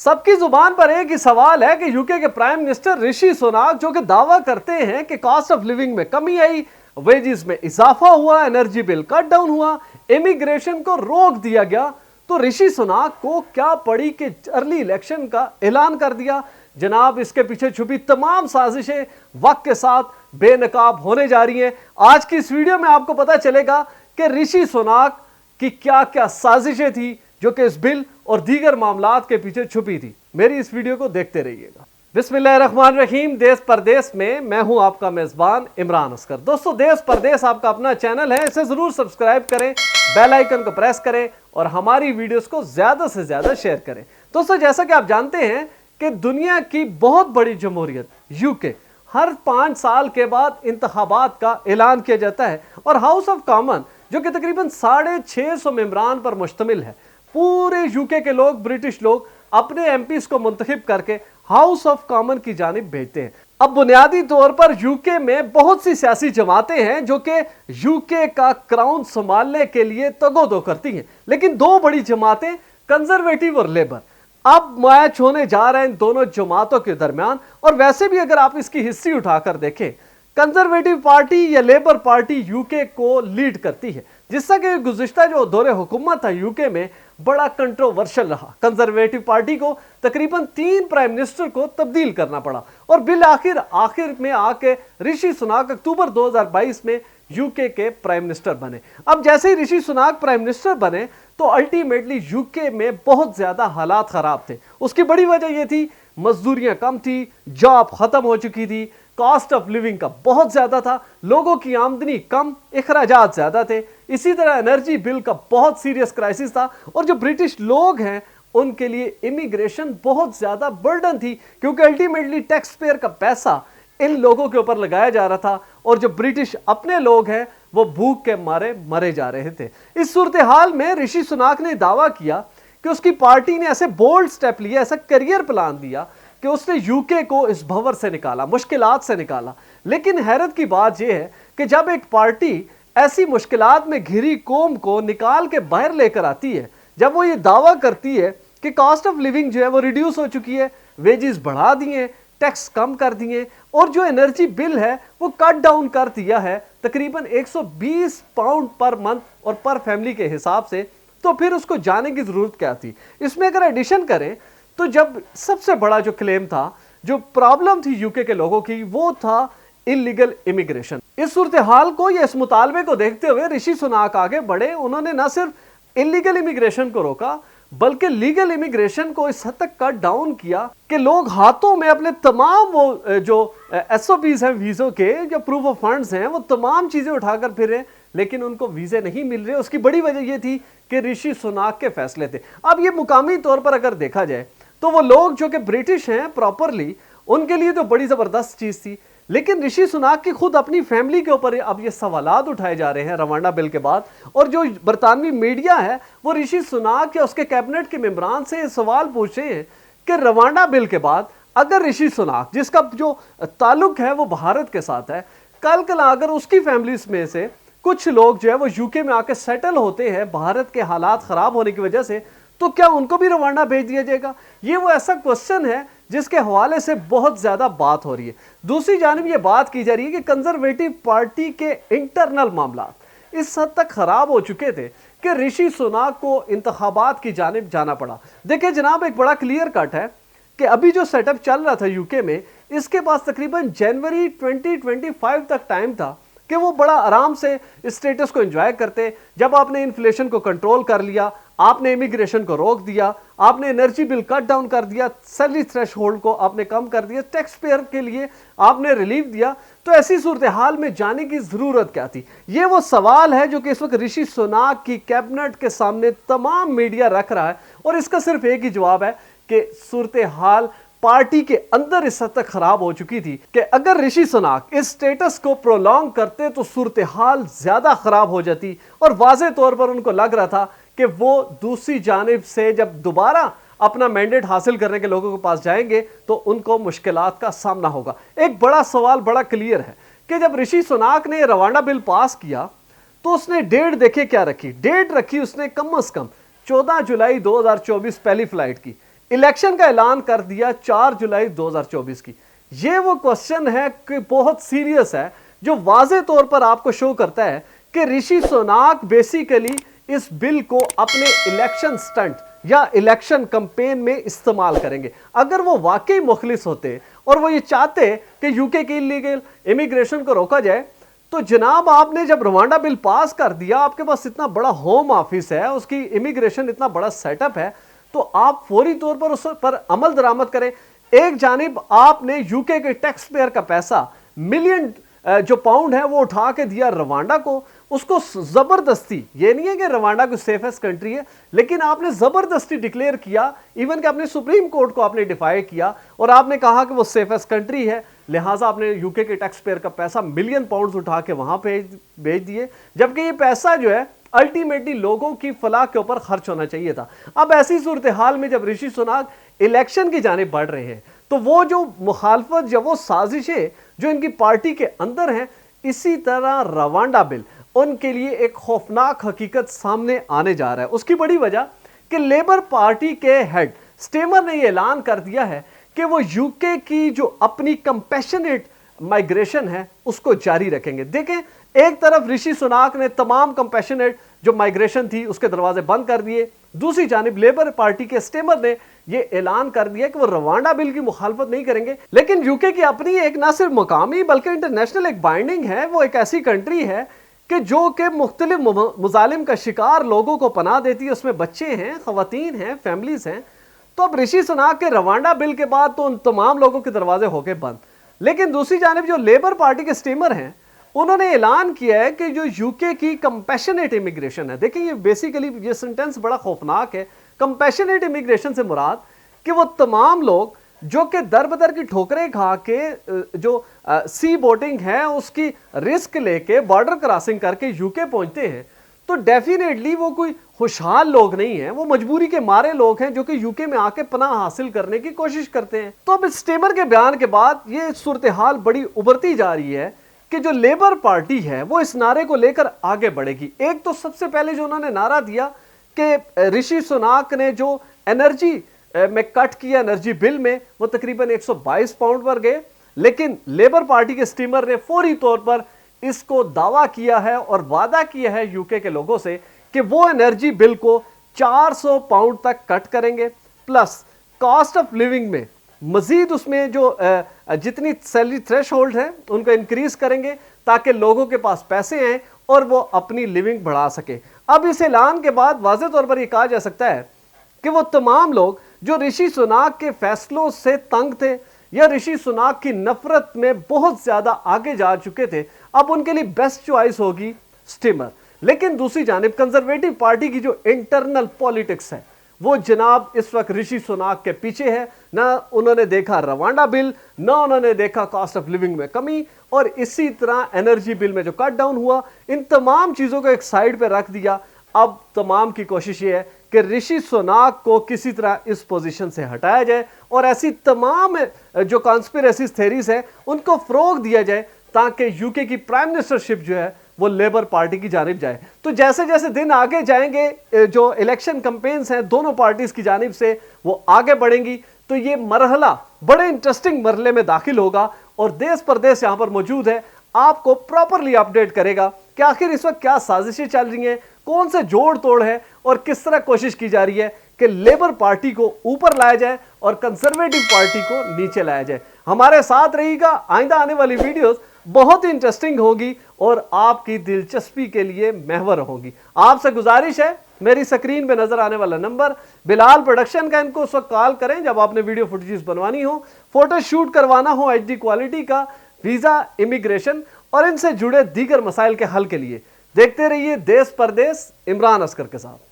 सबकी जुबान पर एक ही सवाल है कि यूके के प्राइम मिनिस्टर ऋषि सुनाक जो कि दावा करते हैं कि कॉस्ट ऑफ लिविंग में कमी आई, वेजेस में इजाफा हुआ, एनर्जी बिल कट डाउन हुआ, इमिग्रेशन को रोक दिया गया, तो ऋषि सुनाक को क्या पड़ी कि अर्ली इलेक्शन का ऐलान कर दिया। जनाब, इसके पीछे छुपी तमाम साजिशें वक्त के साथ बेनकाब होने जा रही हैं। आज की इस वीडियो में आपको पता चलेगा कि ऋषि सुनाक की क्या क्या साजिशें थी जो कि इस बिल और दीगर मामलात के पीछे छुपी थी। मेरी इस वीडियो को देखते रहिएगा। बिस्मिल्लाहिर्रहमानिर्रहीम। देश परदेश में मैं हूं आपका मेजबान इमरान अस्कर। दोस्तों, देश परदेश आपका अपना चैनल है, इसे जरूर सब्सक्राइब करें, बेल आइकन को प्रेस करें और हमारी वीडियोस को ज्यादा से ज्यादा शेयर करें। दोस्तों, जैसा कि आप जानते हैं कि दुनिया की बहुत बड़ी जमहूरियत यूके हर 5 साल के बाद इंतखाबात का ऐलान किया जाता है और हाउस ऑफ कॉमन जो कि तकरीबन 650 मेंबरान पर मुश्तमिल है, पूरे यूके के लोग, ब्रिटिश लोग अपने एमपीज को मुंतखब करके हाउस ऑफ कॉमन की जानिब भेजते हैं। अब बुनियादी तौर पर यूके में बहुत सी सियासी जमातें हैं जो कि यूके का क्राउन संभालने के लिए तगोदो करती हैं, लेकिन दो बड़ी जमातें कंजर्वेटिव और लेबर, अब मैच होने जा रहे हैं इन दोनों जमातों के दरमियान। और वैसे भी अगर आप इसकी हिस्ट्री उठाकर देखें, कंजर्वेटिव पार्टी या लेबर पार्टी यूके को लीड करती है, जिससे कि गुज़िश्ता जो दौरे हुकूमत था यूके में बड़ा कंट्रोवर्शियल रहा। कंजर्वेटिव पार्टी को तकरीबन 3 प्राइम मिनिस्टर को तब्दील करना पड़ा और बिल आखिर में आके ऋषि सुनाक अक्टूबर 2022 में यूके के प्राइम मिनिस्टर बने। अब जैसे ही ऋषि सुनाक प्राइम मिनिस्टर बने तो अल्टीमेटली यूके में बहुत ज्यादा हालात खराब थे। उसकी बड़ी वजह यह थी, मजदूरियां कम थी, जॉब खत्म हो चुकी थी, कॉस्ट ऑफ लिविंग का बहुत ज्यादा था, लोगों की आमदनी कम, इखराजात ज्यादा थे, इसी तरह एनर्जी बिल का बहुत सीरियस क्राइसिस था और जो ब्रिटिश लोग हैं उनके लिए इमिग्रेशन बहुत ज्यादा बर्डन थी, क्योंकि अल्टीमेटली टैक्स पेयर का पैसा इन लोगों के ऊपर लगाया जा रहा था और जो ब्रिटिश अपने लोग हैं वो भूख के मारे मरे जा रहे थे। इस सूरत हाल में ऋषि सुनाक ने दावा किया कि उसकी पार्टी ने ऐसे बोल्ड स्टेप लिया, ऐसा करियर प्लान दिया कि उसने यूके को इस भंवर से निकाला, मुश्किलात से निकाला। लेकिन हैरत की बात यह है कि जब एक पार्टी ऐसी मुश्किलात में घिरी कौम को निकाल के बाहर लेकर आती है, जब वो ये दावा करती है कि कॉस्ट ऑफ लिविंग जो है वो रिड्यूस हो चुकी है, वेजेस बढ़ा दिए, टैक्स कम कर दिए और जो एनर्जी बिल है वो कट डाउन कर दिया है तकरीबन 120 पाउंड पर मंथ और पर फैमिली के हिसाब से, तो फिर उसको जाने की जरूरत क्या थी। इसमें अगर एडिशन करें तो जब सबसे बड़ा जो क्लेम था, जो प्रॉब्लम थी यूके के लोगों की, वो था इलीगल इमिग्रेशन। इस सूरत हाल को या इस मुतालबे को देखते हुए ऋषि सुनाक आगे बढ़े। उन्होंने न सिर्फ इलीगल इमिग्रेशन को रोका बल्कि लीगल इमिग्रेशन को इस हद तक कट डाउन किया कि लोग हाथों में अपने तमाम वो जो एसओपीज हैं वीज़ों के, जो प्रूफ ऑफ फंड्स हैं, वो तमाम चीज़ें उठाकर फिर रहे, लेकिन उनको वीज़े नहीं मिल रहे। उसकी बड़ी वजह ये थी कि ऋषि सुनाक के फैसले थे। अब ये मुकामी तौर पर अगर देखा जाए तो वो लोग जो कि ब्रिटिश हैं प्रॉपरली, उनके लिए तो बड़ी ज़बरदस्त चीज़ थी, लेकिन ऋषि सुनाक की खुद अपनी फैमिली के ऊपर अब ये सवालात उठाए जा रहे हैं रवांडा बिल के बाद। और जो बरतानवी मीडिया है वो ऋषि सुनाक या उसके कैबिनेट के मेंबरान से सवाल पूछ रहे हैं कि रवांडा बिल के बाद अगर ऋषि सुनाक, जिसका जो ताल्लुक है वो भारत के साथ है, कल अगर उसकी फैमिलीज में से कुछ लोग जो है वो यूके में आके सेटल होते हैं भारत के हालात खराब होने की वजह से, तो क्या उनको भी रवांडा भेज दिया जाएगा? ये वो ऐसा क्वेश्चन है जिसके हवाले से बहुत ज्यादा बात हो रही है। दूसरी जानिब ये बात की जा रही है कि कंजर्वेटिव पार्टी के इंटरनल मामलात इस हद तक खराब हो चुके थे कि ऋषि सुनाक को इंतखाबात की जानिब जाना पड़ा। देखिए जनाब, एक बड़ा क्लियर कट है कि अभी जो सेटअप चल रहा था यूके में, इसके पास तकरीबन जनवरी 2025 तक टाइम था कि वो बड़ा आराम से स्टेटस को एंजॉय करते। जब आपने इन्फ्लेशन को कंट्रोल कर लिया, आपने इमिग्रेशन को रोक दिया, आपने एनर्जी बिल कट डाउन कर दिया, सैलरी थ्रेशहोल्ड को आपने कम कर दिया, टैक्स पेयर के लिए आपने रिलीफ दिया, तो ऐसी सूरत हाल में जाने की जरूरत क्या थी? ये वो सवाल है जो कि इस वक्त ऋषि सुनाक की कैबिनेट के सामने तमाम मीडिया रख रहा है और इसका सिर्फ एक ही जवाब है कि सूरत हाल पार्टी के अंदर इस हद तक खराब हो चुकी थी कि अगर ऋषि सुनाक इस स्टेटस को प्रोलॉन्ग करते तो सूरत हाल ज्यादा खराब हो जाती और वाज़े तौर पर उनको लग रहा था कि वो दूसरी जानिब से जब दोबारा अपना मैंडेट हासिल करने के लोगों के पास जाएंगे तो उनको मुश्किलात का सामना होगा। एक बड़ा सवाल बड़ा क्लियर है कि जब ऋषि सुनाक ने रवांडा बिल पास किया तो उसने डेट देखे क्या रखी? डेट रखी उसने कम से कम 14 जुलाई 2024 पहली फ्लाइट की। इलेक्शन का ऐलान कर दिया 4 जुलाई 2024 की। ये वो क्वेश्चन है कि बहुत सीरियस है, जो वाजे तौर पर आपको शो करता है कि ऋषि सुनाक बेसिकली इस बिल को अपने इलेक्शन स्टंट या इलेक्शन कैंपेन में इस्तेमाल करेंगे। अगर वो वाकई मुखलिस होते और वो ये चाहते कि यूके की इलीगल इमिग्रेशन को रोका जाए, तो जनाब आपने जब रवांडा बिल पास कर दिया, आपके पास इतना बड़ा होम ऑफिस है, उसकी इमिग्रेशन इतना बड़ा सेटअप है, तो आप फौरी तौर पर उस पर अमल दरामद करें। एक जानिब आपने यूके के टैक्स पेयर का पैसा मिलियन जो पाउंड है वो उठा के दिया रवांडा को, उसको जबरदस्ती, ये नहीं है कि रवांडा को सेफेस्ट कंट्री है, लेकिन आपने जबरदस्ती डिक्लेयर किया, इवन कि अपने सुप्रीम कोर्ट को आपने डिफाई किया और आपने कहा कि वो सेफेस्ट कंट्री है, लिहाजा आपने यूके के टैक्स पेयर का पैसा मिलियन पाउंड उठा के वहां पे भेज दिए, जबकि ये पैसा जो है अल्टीमेटली लोगों की फलाह के ऊपर खर्च होना चाहिए था। अब ऐसी सूरत हाल में जब ऋषि सुनाक इलेक्शन की जानिब बढ़ रहे हैं, तो वो जो मुखालफत या वो साजिशें जो इनकी पार्टी के अंदर हैं, इसी तरह रवांडा बिल उनके लिए एक खौफनाक हकीकत सामने आने जा रहा है। उसकी बड़ी वजह कि लेबर पार्टी के हेड स्टेमर ने यह ऐलान कर दिया है कि वो यूके की जो अपनी कंपैशनेट माइग्रेशन है उसको जारी रखेंगे। देखें, एक तरफ ऋषि सुनाक ने तमाम कंपैशनेट जो माइग्रेशन थी उसके दरवाजे बंद कर दिए, दूसरी जानिब लेबर पार्टी के स्टेमर ने यह ऐलान कर दिया कि वो रवांडा बिल की मुखालफत नहीं करेंगे। लेकिन यूके की अपनी एक ना सिर्फ मकामी बल्कि इंटरनेशनल एक बाइंडिंग है। वो एक ऐसी कंट्री है कि जो कि मुख्तलिफ मुजालिम का शिकार लोगों को पनाह देती है, उसमें बच्चे हैं, खवातीन हैं, फैमिलीज हैं। तो अब ऋषि सुनाक के रवांडा बिल के बाद तो उन तमाम लोगों के दरवाजे होके बंद। लेकिन दूसरी जानिब जो लेबर पार्टी के स्टीमर हैं, उन्होंने ऐलान किया है कि जो यूके की कंपैशनेट इमिग्रेशन है, देखिए ये बेसिकली ये सेंटेंस बड़ा खौफनाक है। कंपैशनेट इमिग्रेशन से मुराद कि वो तमाम लोग जो कि दर बदर की ठोकरें खा के जो सी बोटिंग है उसकी रिस्क लेके बॉर्डर क्रॉसिंग करके यूके पहुंचते हैं, तो डेफिनेटली वो कोई खुशहाल लोग नहीं हैं, वो मजबूरी के मारे लोग हैं जो कि यूके में आके पनाह हासिल करने की कोशिश करते हैं। तो अब इस स्टेमर के बयान के बाद ये सूरत हाल बड़ी उभरती जा रही है कि जो लेबर पार्टी है वो इस नारे को लेकर आगे बढ़ेगी। एक तो सबसे पहले जो उन्होंने नारा दिया कि ऋषि सुनाक ने जो एनर्जी में कट किया एनर्जी बिल में, वो तकरीबन 122 पाउंड पर गए, लेकिन लेबर पार्टी के स्टीमर ने फौरी तौर पर इसको दावा किया है और वादा किया है यूके के लोगों से कि वो एनर्जी बिल को 400 पाउंड तक कट करेंगे, प्लस कॉस्ट ऑफ लिविंग में मजीद उसमें जो जितनी सैलरी थ्रेशहोल्ड है उनको इंक्रीज करेंगे ताकि लोगों के पास पैसे आए और वो अपनी लिविंग बढ़ा सके। अब इस ऐलान के बाद वाज़े तौर पर यह कहा जा सकता है कि वो तमाम लोग जो ऋषि सुनाक के फैसलों से तंग थे या ऋषि सुनाक की नफरत में बहुत ज्यादा आगे जा चुके थे, अब उनके लिए बेस्ट चॉइस होगी स्टीमर। लेकिन दूसरी जानिब कंजर्वेटिव पार्टी की जो इंटरनल पॉलिटिक्स है वो जनाब इस वक्त ऋषि सुनाक के पीछे है। ना उन्होंने देखा रवांडा बिल, ना उन्होंने देखा कॉस्ट ऑफ लिविंग में कमी, और इसी तरह एनर्जी बिल में जो कट डाउन हुआ, इन तमाम चीजों को एक साइड पे रख दिया। अब तमाम की कोशिश ये है कि ऋषि सुनाक को किसी तरह इस पोजीशन से हटाया जाए और ऐसी तमाम जो कॉन्स्पिरेसी थ्योरीज है उनको फरोग दिया जाए ताकि यूके की प्राइम मिनिस्टरशिप जो है वो लेबर पार्टी की जानिब जाए। तो जैसे जैसे दिन आगे जाएंगे, जो इलेक्शन कैंपेन्स हैं दोनों पार्टीज की जानिब से वो आगे बढ़ेंगी, तो ये मरहला बड़े इंटरेस्टिंग मरहले में दाखिल होगा और देश परदेश यहां पर मौजूद है, आपको प्रॉपरली अपडेट करेगा कि आखिर इस वक्त क्या साजिशें चल रही हैं, कौन से जोड़ तोड़ है और किस तरह कोशिश की जा रही है कि लेबर पार्टी को ऊपर लाया जाए और कंजर्वेटिव पार्टी को नीचे लाया जाए। हमारे साथ रहिएगा, आइंदा आने वाली वीडियोस बहुत ही इंटरेस्टिंग होगी और आपकी दिलचस्पी के लिए महवर होगी। आपसे गुजारिश है, मेरी स्क्रीन पे नजर आने वाला नंबर बिलाल प्रोडक्शन का, इनको उस वक्त कॉल करें जब आपने वीडियो फुटेज बनवानी हो, फोटो शूट करवाना हो HD क्वालिटी का, वीजा, इमिग्रेशन और इनसे जुड़े दीगर मसाइल के हल के लिए। देखते रहिए देश परदेश इमरान अस्कर के साथ।